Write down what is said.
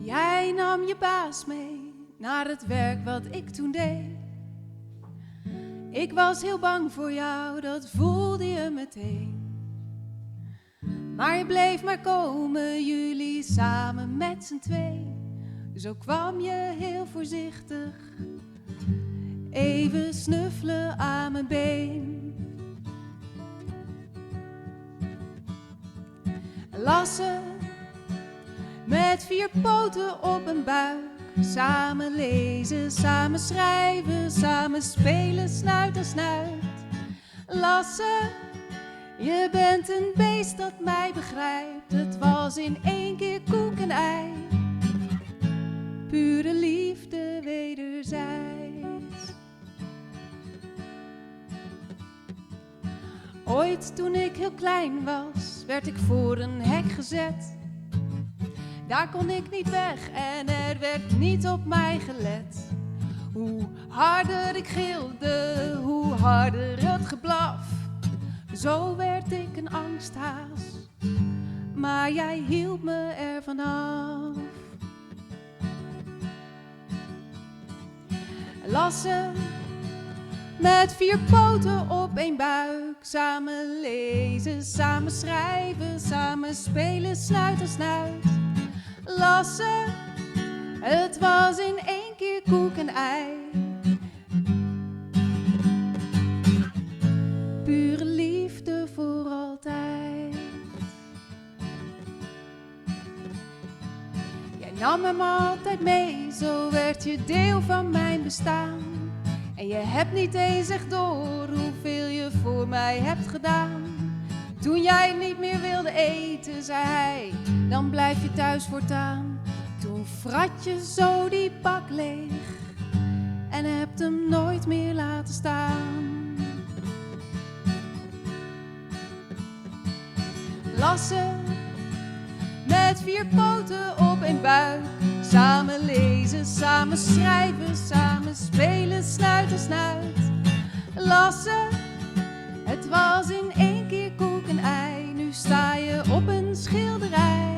Jij nam je baas mee naar het werk wat ik toen deed. Ik was heel bang voor jou, dat voelde je meteen. Maar je bleef maar komen, jullie samen met z'n twee. Zo kwam je heel voorzichtig even snuffelen aan mijn been. Lassen met 4 poten op een buik. Samen lezen, samen schrijven, samen spelen, snuit aan snuit. Lasse, je bent een beest dat mij begrijpt. Het was in 1 keer koek en ei. Pure liefde wederzijds. Ooit toen ik heel klein was, werd ik voor een hek gezet. Daar kon ik niet weg en er werd niet op mij gelet. Hoe harder ik gilde, hoe harder het geblaf. Zo werd ik een angsthaas, maar jij hielp me ervan af. Lassen met 4 poten op 1 buik. Samen lezen, samen schrijven, samen spelen, snuit aan snuit. Lassen, het was in 1 keer koek en ei. Pure liefde voor altijd. Jij nam hem altijd mee, zo werd je deel van mijn bestaan. En je hebt niet eens echt door hoeveel je voor mij hebt gedaan. Toen jij niet meer wilde eten, zei hij, dan blijf je thuis voortaan. Toen vrat je zo die bak leeg en hebt hem nooit meer laten staan. Lassen met 4 poten op 1 buik. Samen lezen, samen schrijven, samen spelen, snuit aan snuit. Lassen, het was in 1 keer koek en ei. Nu sta je op een schilderij.